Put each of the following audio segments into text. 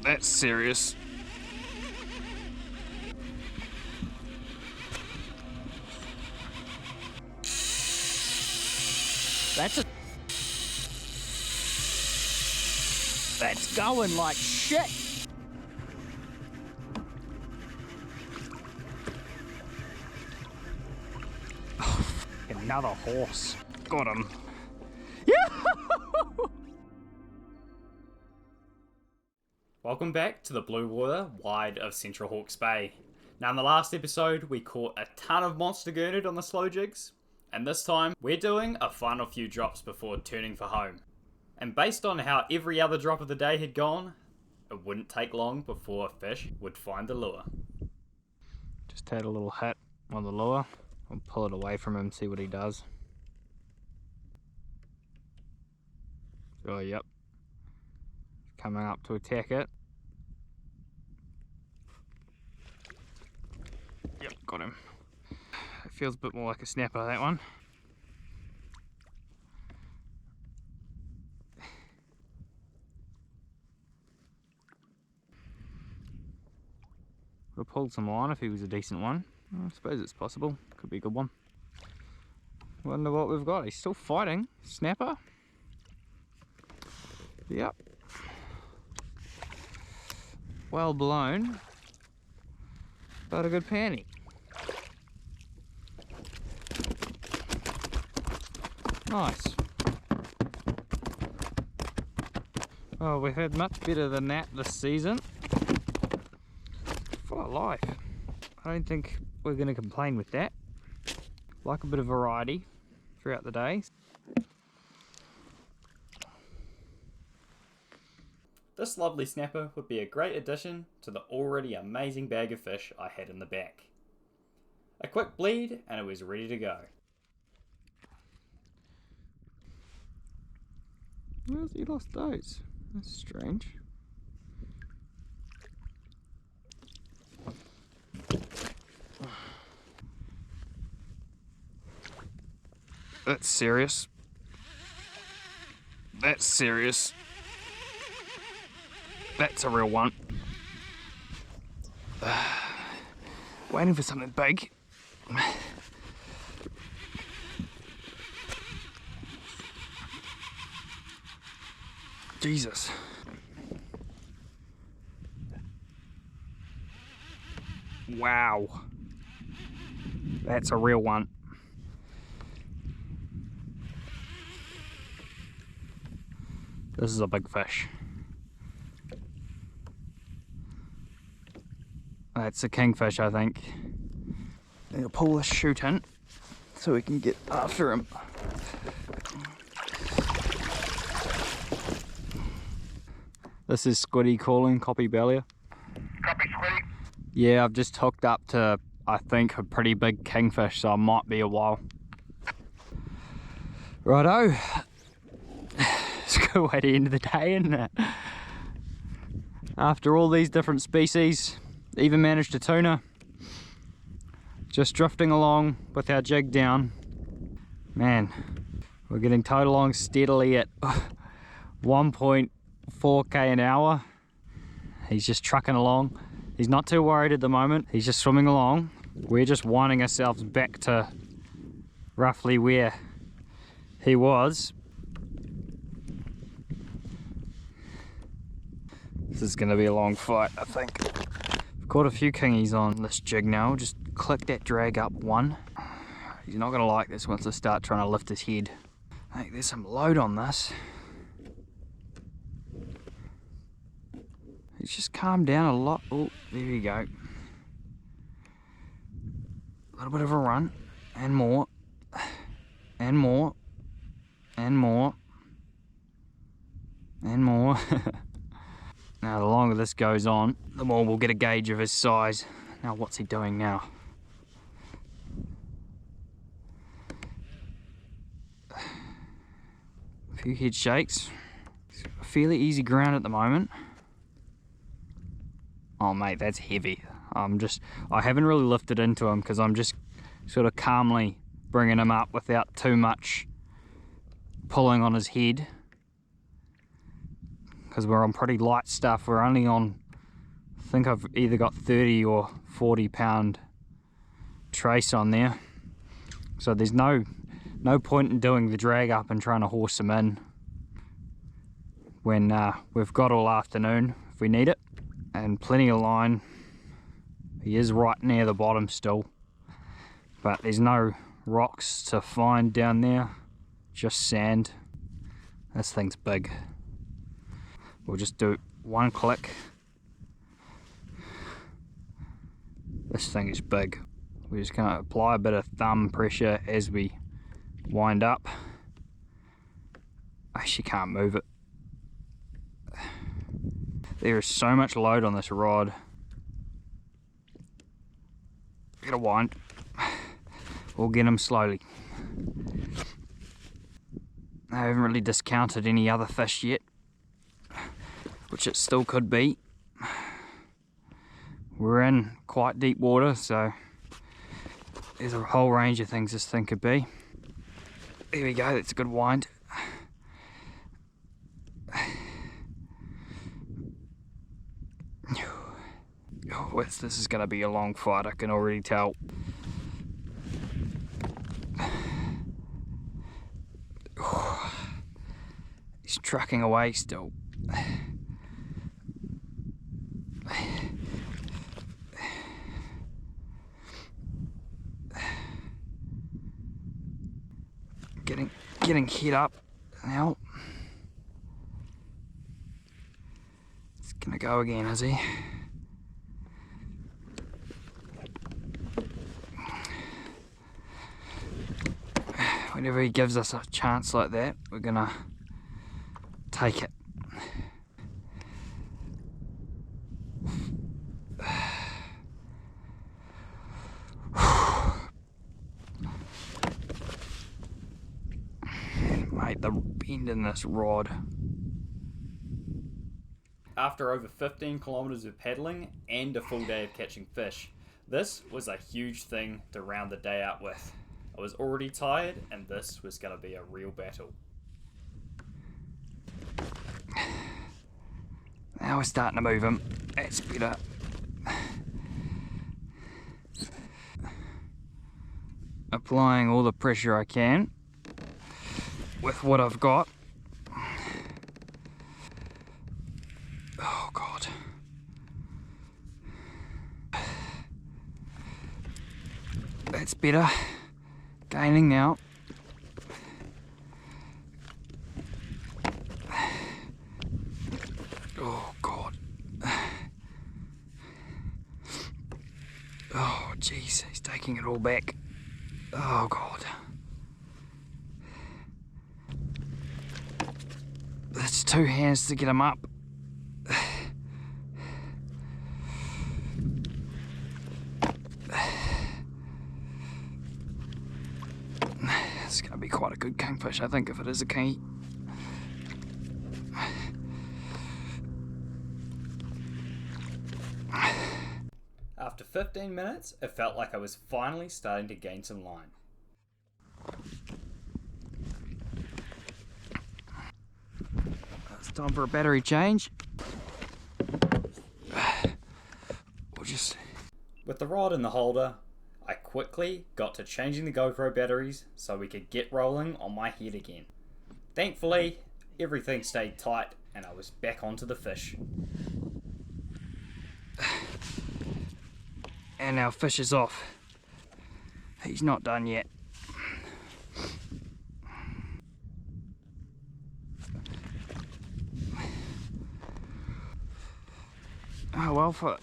That's serious. That's going like shit. Oh, another horse. Got him. Welcome back to the blue water wide of Central Hawke's Bay. Now in the last episode we caught a ton of monster gurnard on the slow jigs, and this time we're doing a final few drops before turning for home. And based on how every other drop of the day had gone, it wouldn't take long before a fish would find the lure. Just had a little hit on the lure. I'll pull it away from him, see what he does. Oh yep, coming up to attack it. Yep, got him. It feels a bit more like a snapper, that one. Would have pulled some line if he was a decent one. I suppose it's possible. Could be a good one. Wonder what we've got. He's still fighting. Snapper. Yep. Well blown. But a good panty. Nice. Oh, we've had much better than that this season. Full of life. I don't think we're going to complain with that. Like a bit of variety throughout the day. This lovely snapper would be a great addition to the already amazing bag of fish I had in the back. A quick bleed and it was ready to go. Where's he lost those? That's strange. That's serious. That's serious. That's a real one. Waiting for something big. Jesus. Wow. That's a real one. This is a big fish. That's a kingfish, I think. I'll pull this chute in so we can get after him. This is Squiddy calling, copy Bellier. Copy, Squiddy. Yeah, I've just hooked up to, I think, a pretty big kingfish, so I might be a while. Righto. It's a good way to end the day, isn't it? After all these different species, even managed a tuna. Just drifting along with our jig down. Man, we're getting towed along steadily at 1.4k an hour. He's just trucking along. He's not too worried at the moment. He's just swimming along. We're just winding ourselves back to roughly where he was. This is going to be a long fight, I think. I've caught a few kingies on this jig now. Just click that drag up one. He's not going to like this once I start trying to lift his head. I think there's some load on this. He's just calmed down a lot. Oh, there we go. A little bit of a run. And more. And more. And more. And more. Now the longer this goes on, the more we'll get a gauge of his size. Now what's he doing now? A few head shakes. Fairly easy ground at the moment. Oh mate, that's heavy. I haven't really lifted into him because I'm just sort of calmly bringing him up without too much pulling on his head. because we're on pretty light stuff. We're only on, I think I've either got 30 or 40 pound trace on there, so there's no point in doing the drag up and trying to horse them in when we've got all afternoon if we need it, and plenty of line. He is right near the bottom still, but there's no rocks to find down there, just sand. This thing's big. We'll just do one click. This thing is big. We're just going to apply a bit of thumb pressure as we wind up. I actually can't move it. There is so much load on this rod. Gotta wind. We'll get him slowly. I haven't really discounted any other fish yet, which it still could be. We're in quite deep water, so there's a whole range of things this thing could be. There we go, that's a good wind. Oh, this is going to be a long fight, I can already tell. He's trucking away still. Getting hit up now. It's gonna go again, is he? Whenever he gives us a chance like that, we're gonna take it. Mate, the bend in this rod. After over 15 kilometers of paddling and a full day of catching fish, this was a huge thing to round the day out with. I was already tired, and this was going to be a real battle. Now we're starting to move him. That's better. Applying all the pressure I can with what I've got. Oh God. That's better. Gaining now. Oh God. Oh jeez, he's taking it all back. Oh God. That's 2 hands to get him up. It's going to be quite a good kingfish, I think, if it is a king. After 15 minutes, it felt like I was finally starting to gain some line. It's time for a battery change. With the rod in the holder, I quickly got to changing the GoPro batteries so we could get rolling on my head again. Thankfully, everything stayed tight and I was back onto the fish. And our fish is off. He's not done yet. Oh well, for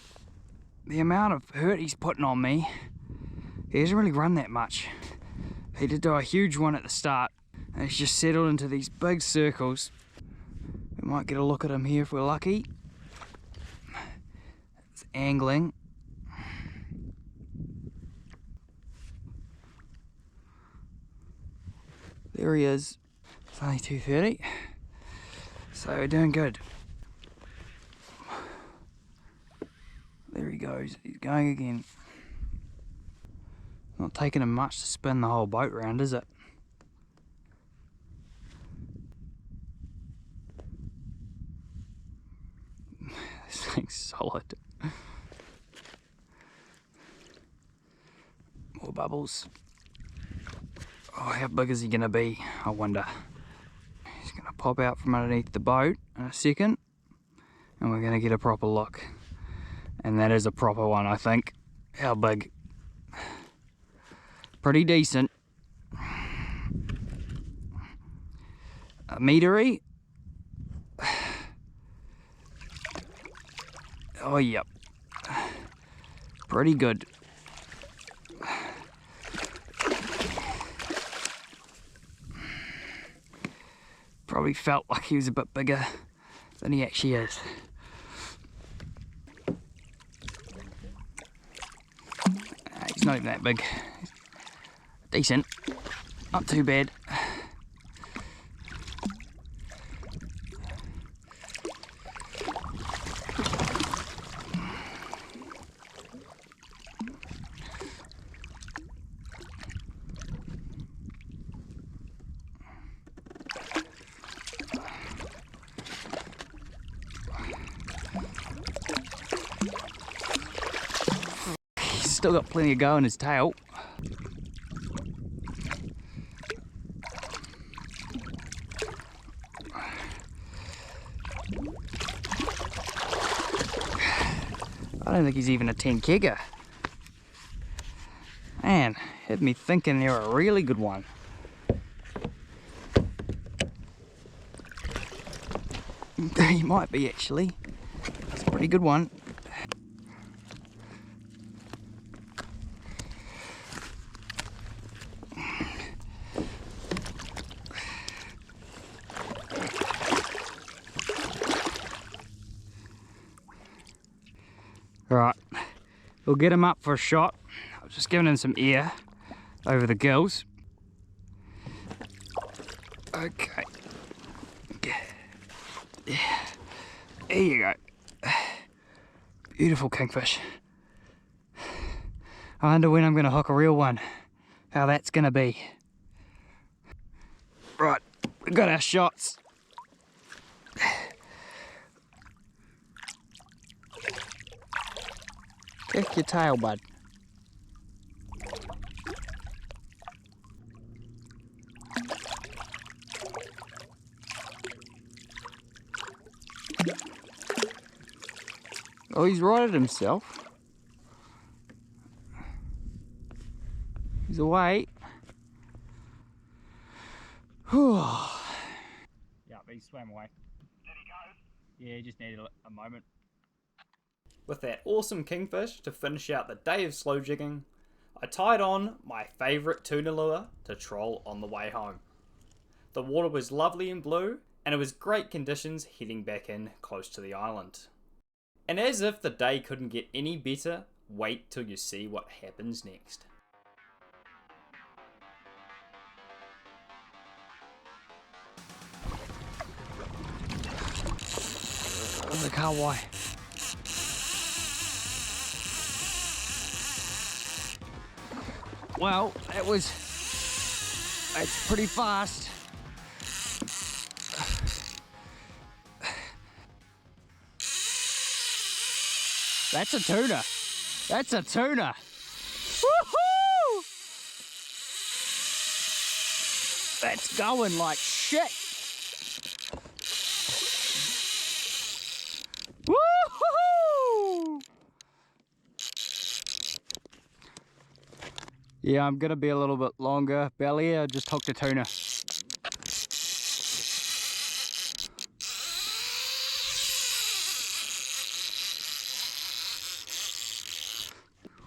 the amount of hurt he's putting on me, he hasn't really run that much. He did do a huge one at the start, and he's just settled into these big circles. We might get a look at him here if we're lucky. It's angling. There he is. It's only 2:30, so we're doing good. There he goes, he's going again. Not taking him much to spin the whole boat round, is it? This thing's solid. More bubbles. Oh, how big is he gonna be? I wonder. He's gonna pop out from underneath the boat in a second, and we're gonna get a proper look. And that is a proper one, I think. How big? Pretty decent. A metery. Oh, yep. Pretty good. Probably felt like he was a bit bigger than he actually is. He's not even that big. Decent. Not too bad. Still got plenty of go in his tail. I don't think he's even a 10 kegger. Man, had me thinking they're a really good one. He might be actually. It's a pretty good one. Right, we'll get him up for a shot. I was just giving him some air over the gills. Okay. There you go. Beautiful kingfish. I wonder when I'm going to hook a real one. How that's going to be. Right, we've got our shots. Kick your tail, bud. Oh, he's righted himself. He's away. Yeah, but he swam away. Did he go? Yeah, he just needed a moment. With that awesome kingfish to finish out the day of slow jigging, I tied on my favourite tuna lure to troll on the way home. The water was lovely and blue, and it was great conditions heading back in close to the island. And as if the day couldn't get any better, wait till you see what happens next. Look how wide. Well, it's pretty fast. That's a tuna. That's a tuna. Woohoo! That's going like shit. Woohoo! Yeah, I'm gonna be a little bit longer belly. I just hooked a tuna.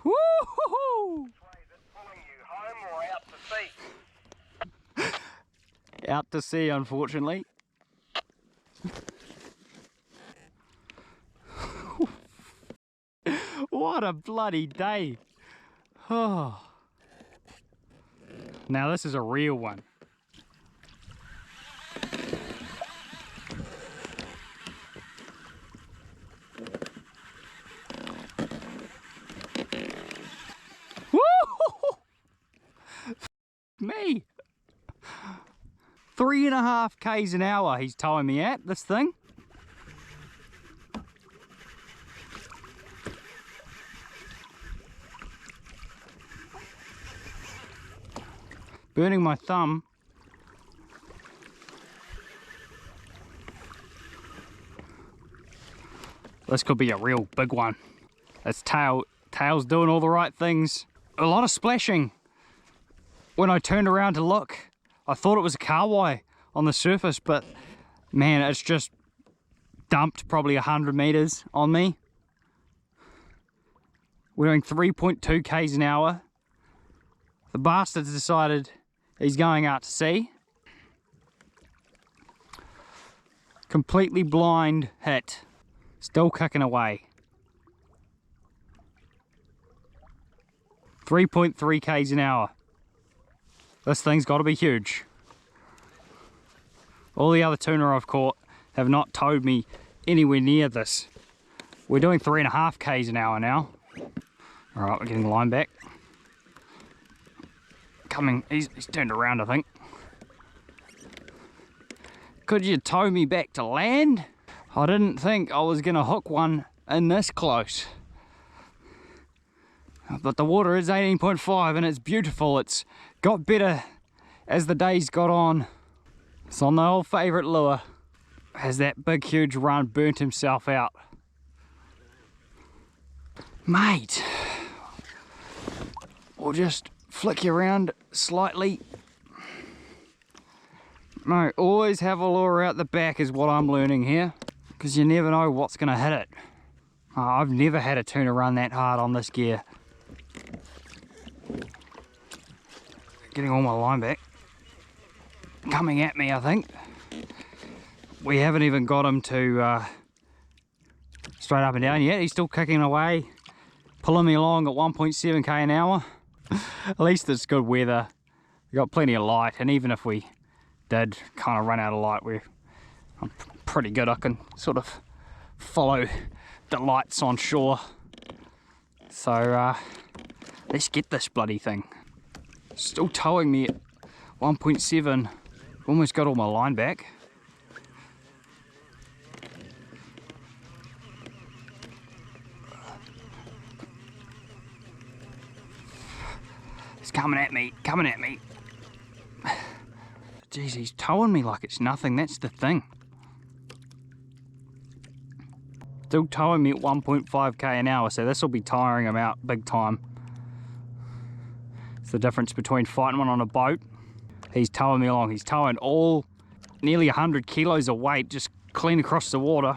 Woo-hoo-hoo! Out to sea, unfortunately. What a bloody day. Oh. Now this is a real one. Woo! Me. 3.5 k's an hour he's towing me at, this thing. burning my thumb. This could be a real big one. Its tail's doing all the right things. A lot of splashing. When I turned around to look, I thought it was a kahawai on the surface, but man, it's just dumped probably 100 meters on me. We're doing 3.2 k's an hour. The bastard's decided he's going out to sea. Completely blind hit. Still kicking away. 3.3 k's an hour. This thing's got to be huge. All the other tuna I've caught have not towed me anywhere near this. We're doing 3.5 k's an hour now. Alright, we're getting the line back. Coming, he's turned around, I think. Could you tow me back to land? I didn't think I was going to hook one in this close. But the water is 18.5 and it's beautiful. It's got better as the days got on. It's on the old favourite lure. Has that big huge run burnt himself out. Mate, we'll just flick you around slightly. No, always have a lure out the back is what I'm learning here, because you never know what's going to hit it. I've never had a tuna run that hard on this gear. Getting all my line back. Coming at me, I think. We haven't even got him to straight up and down yet. He's still kicking away, pulling me along at 1.7 k an hour. At least it's good weather. We've got plenty of light, and even if we did kind of run out of light, I'm pretty good. I can sort of follow the lights on shore. So let's get this bloody thing. Still towing me at 1.7. Almost got all my line back. It's coming at me, coming at me. Jeez, he's towing me like it's nothing, that's the thing. Still towing me at 1.5 k an hour, so this will be tiring him out big time. It's the difference between fighting one on a boat. He's towing me along. He's towing all nearly 100 kilos of weight just clean across the water.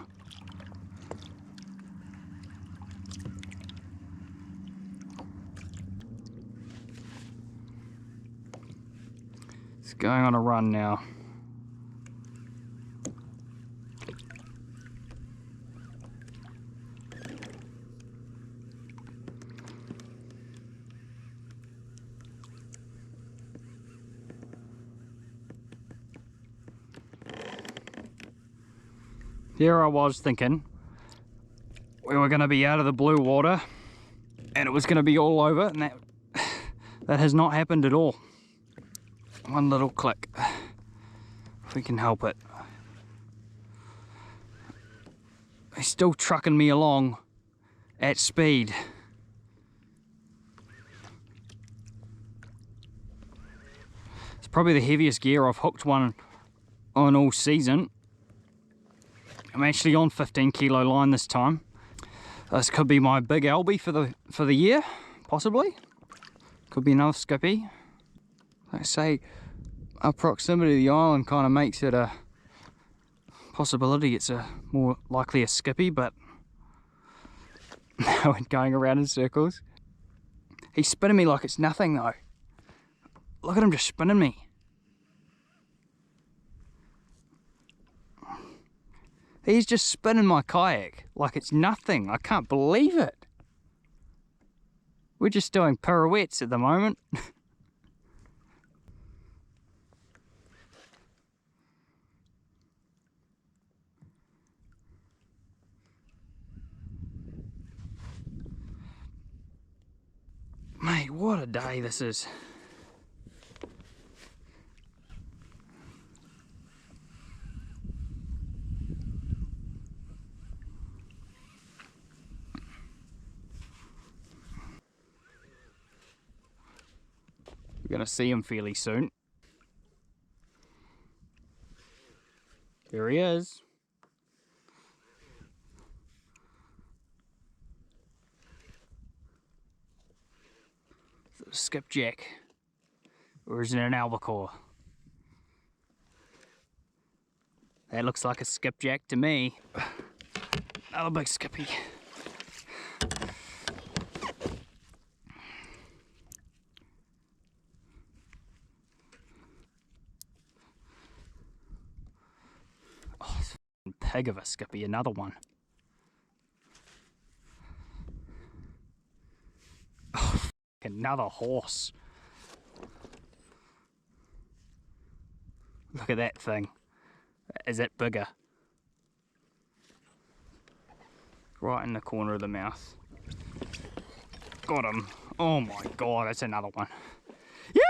It's going on a run now. Here I was thinking we were going to be out of the blue water and it was going to be all over, and that has not happened at all. One little click, if we can help it. He's still trucking me along at speed. It's probably the heaviest gear I've hooked one on all season. I'm actually on 15 kilo line this time. This could be my big albie for the year, possibly. Could be another skippy. Like I say, our proximity to the island kind of makes it a possibility. It's a more likely a skippy, but now we're going around in circles. He's spinning me like it's nothing though. Look at him just spinning me. He's just spinning my kayak like it's nothing. I can't believe it. We're just doing pirouettes at the moment. Mate, what a day this is. We're going to see him fairly soon. There he is. Is it a skipjack? Or is it an albacore? That looks like a skipjack to me. Another big skippy. Oh, it's a pig of a skippy, another one. Oh, another horse. Look at that thing. Is it bigger? Right in the corner of the mouth. Got him. Oh my god, that's another one. Yeah!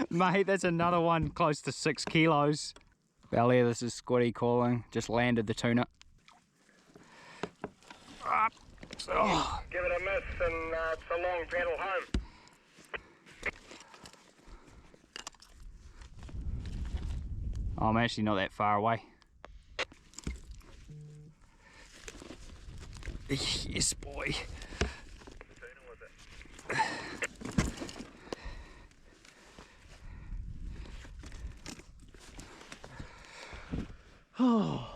Mate, that's another one close to 6 kilos. Valley, this is Squiddy calling. Just landed the tuna. Oh. Give it a miss and it's a long paddle home. I'm actually not that far away. Yes, boy. Oh.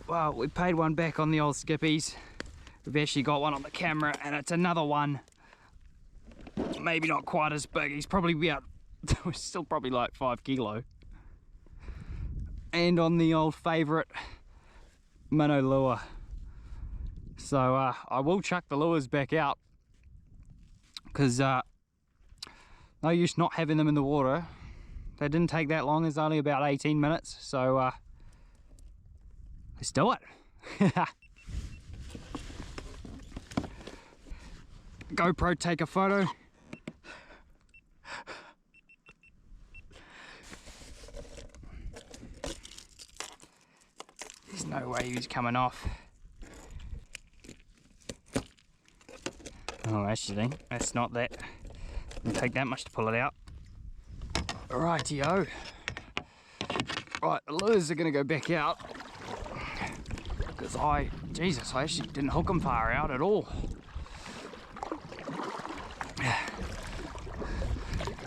Well, we paid one back on the old skippies. We've actually got one on the camera and it's another one. Maybe not quite as big. He's probably about, still probably like 5 kilo. And on the old favourite minnow lure. So I will chuck the lures back out because no use not having them in the water. They didn't take that long. It's only about 18 minutes. So let's do it. GoPro, take a photo. There's no way he's coming off. Oh, actually, that's not that. It'll take that much to pull it out. Rightio. Right, the lures are going to go back out. Because I actually didn't hook them far out at all.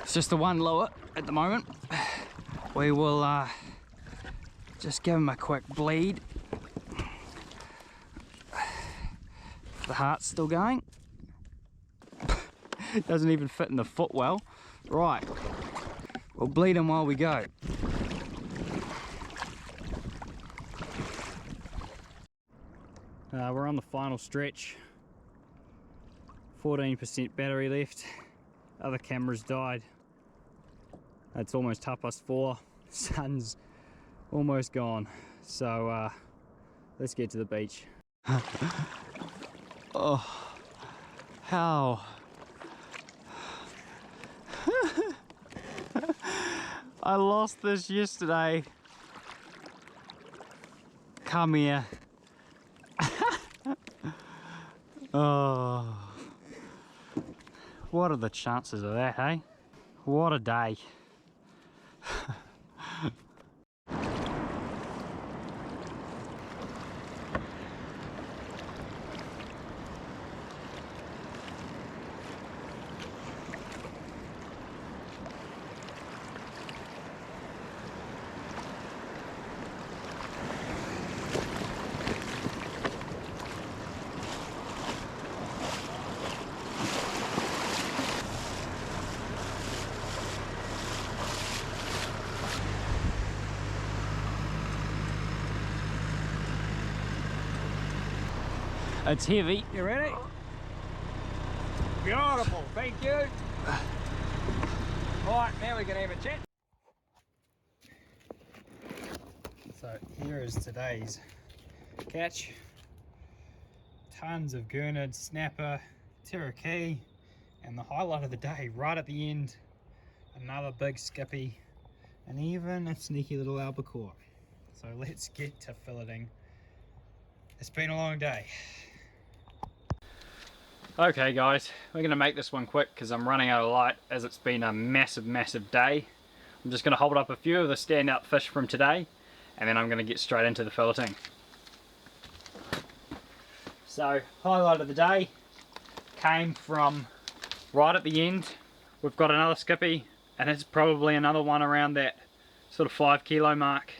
It's just the one lure at the moment. We will just give him a quick bleed. The heart's still going. It doesn't even fit in the foot well. Right, we'll bleed him while we go. We're on the final stretch. 14% battery left. Other camera's died. It's almost 4:30. Sun's almost gone. So let's get to the beach. Oh, how? I lost this yesterday. Come here. Oh, what are the chances of that, hey? What a day. It's heavy. You ready? Beautiful, thank you. Right, now we can have a chat. So here is today's catch. Tons of gurnard, snapper, tiraki, and the highlight of the day right at the end, another big skippy, and even a sneaky little albacore. So let's get to filleting. It's been a long day. Okay guys, we're going to make this one quick because I'm running out of light as it's been a massive day. I'm just going to hold up a few of the standout fish from today and then I'm going to get straight into the filleting. So, highlight of the day came from right at the end. We've got another skippy and it's probably another one around that sort of 5 kilo mark.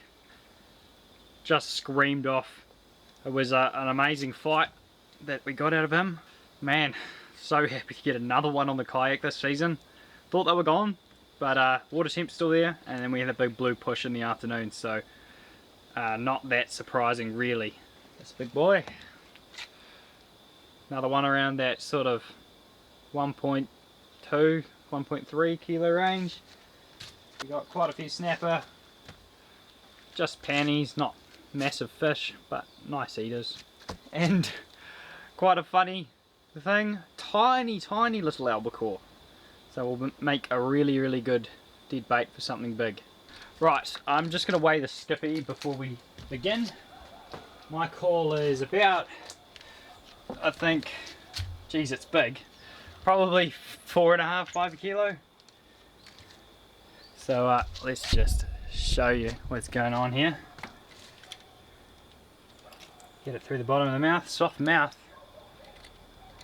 Just screamed off. It was an amazing fight that we got out of him. Man, so happy to get another one on the kayak this season. Thought they were gone, but water temp's still there, and then we had a big blue push in the afternoon, so not that surprising really. This big boy. Another one around that sort of 1.2, 1.3 kilo range. We got quite a few snapper, just pannies, not massive fish, but nice eaters. And quite a funny thing, tiny little albacore. So we'll make a really good dead bait for something big. Right, I'm just going to weigh the skippy before we begin. My call is about, I think, geez, it's big, probably 4.5, 5 kilo. So let's just show you what's going on here. Get it through the bottom of the mouth, soft mouth.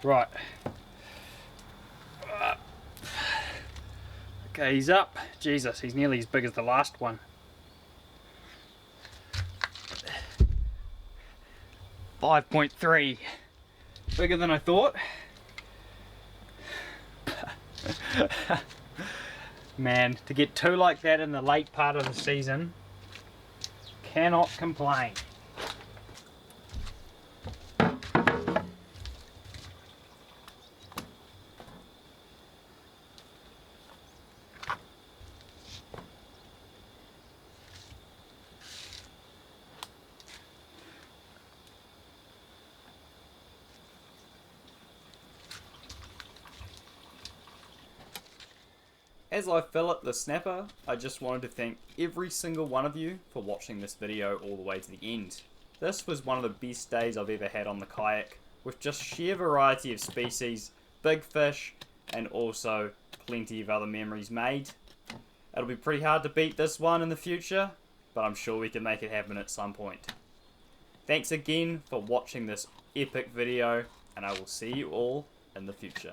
Right. Okay, he's up. Jesus, he's nearly as big as the last one. $5.3. Bigger than I thought. Man, to get two like that in the late part of the season, cannot complain. As I fillet the snapper, I just wanted to thank every single one of you for watching this video all the way to the end. This was one of the best days I've ever had on the kayak, with just sheer variety of species, big fish, and also plenty of other memories made. It'll be pretty hard to beat this one in the future, but I'm sure we can make it happen at some point. Thanks again for watching this epic video, and I will see you all in the future.